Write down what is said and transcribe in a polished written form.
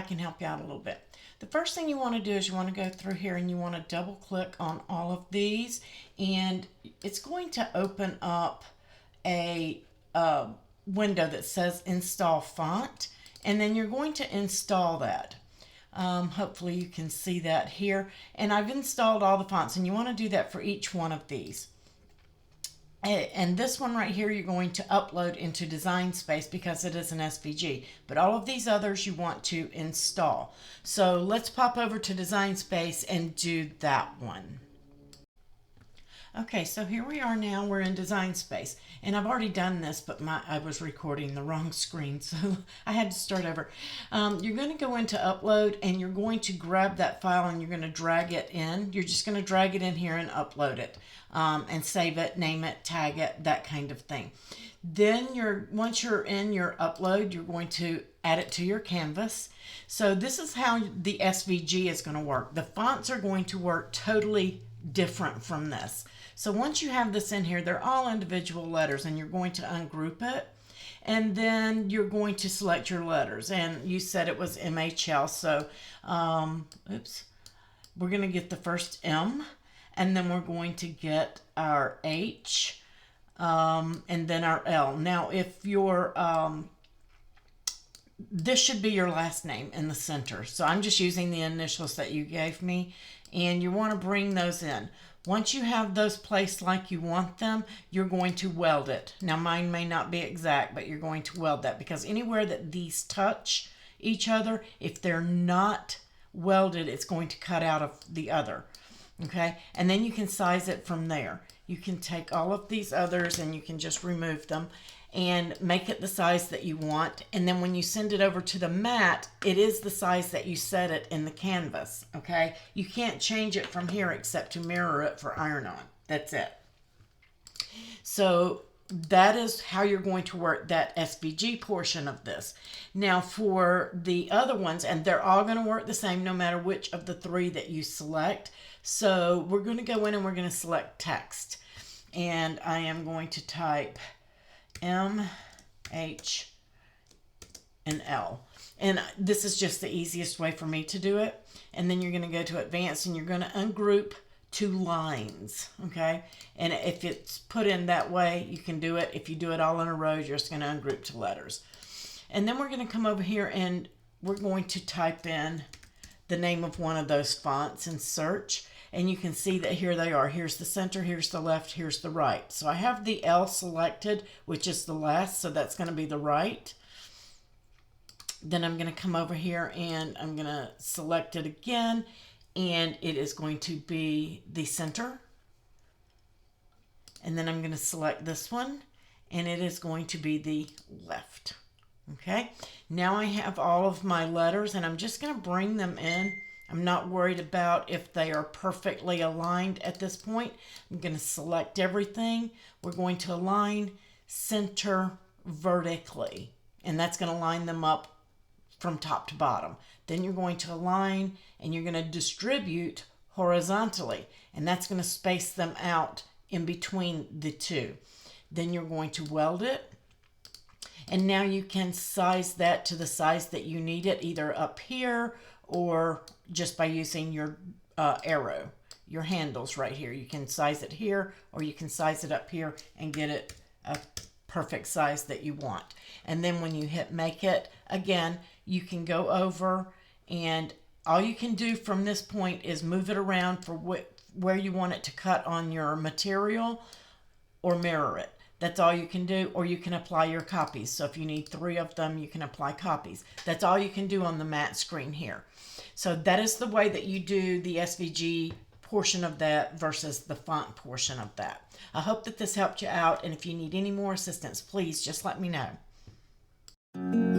can help you out a little bit. The first thing you want to do is you want to go through here and you want to double click on all of these, and it's going to open up a window that says install font, and then you're going to install that. Hopefully you can see that here, and I've installed all the fonts, and you want to do that for each one of these. And this one right here you're going to upload into Designspace because it is an SVG, but all of these others you want to install. So let's pop over to Designspace and do that one. Okay, so here we are now. We're in Designspace, and I've already done this, but I was recording the wrong screen, so I had to start over. You're going to go into Upload, and you're going to grab that file, and you're going to drag it in. You're just going to drag it in here and upload it, and save it, name it, tag it, that kind of thing. Then once you're in your upload, you're going to add it to your canvas. So this is how the SVG is going to work. The fonts are going to work totally different from this. So once you have this in here, they're all individual letters, and you're going to ungroup it, and then you're going to select your letters, and you said it was MHL, so oops, we're going to get the first M, and then we're going to get our H, and then our L. Now if your this should be your last name in the center, so I'm just using the initials that you gave me, and you want to bring those in. Once you have those placed like you want them, you're going to weld it. Now mine may not be exact, but you're going to weld that, because anywhere that these touch each other, if they're not welded, it's going to cut out of the other. Okay, and then you can size it from there. You can take all of these others and you can just remove them and make it the size that you want, and then when you send it over to the mat, it is the size that you set it in the canvas. Okay, you can't change it from here except to mirror it for iron on. That's it. So that is how you're going to work that SVG portion of this. Now for the other ones, and they're all going to work the same no matter which of the three that you select. So we're going to go in and we're going to select text, and I am going to type M, H, and L. And this is just the easiest way for me to do it. And then you're going to go to advanced, and you're going to ungroup to lines. Okay. And if it's put in that way, you can do it. If you do it all in a row, you're just going to ungroup to letters. And then we're going to come over here and we're going to type in the name of one of those fonts and search. And you can see that here they are. Here's the center, here's the left, here's the right. So I have the L selected, which is the last, so that's going to be the right. Then I'm going to come over here and I'm going to select it again, and it is going to be the center. And then I'm going to select this one, and it is going to be the left. Okay, now I have all of my letters, and I'm just going to bring them in. I'm not worried about if they are perfectly aligned at this point. I'm going to select everything. We're going to align center vertically, and that's going to line them up from top to bottom. Then you're going to align, and you're going to distribute horizontally, and that's going to space them out in between the two. Then you're going to weld it, and now you can size that to the size that you need it, either up here or just by using your arrow, your handles right here. You can size it here, or you can size it up here and get it a perfect size that you want. And then when you hit make it, again, you can go over, and all you can do from this point is move it around for where you want it to cut on your material, or mirror it. That's all you can do, or you can apply your copies. So if you need 3 of them, you can apply copies. That's all you can do on the matte screen here. So that is the way that you do the SVG portion of that versus the font portion of that. I hope that this helped you out, and if you need any more assistance, please just let me know.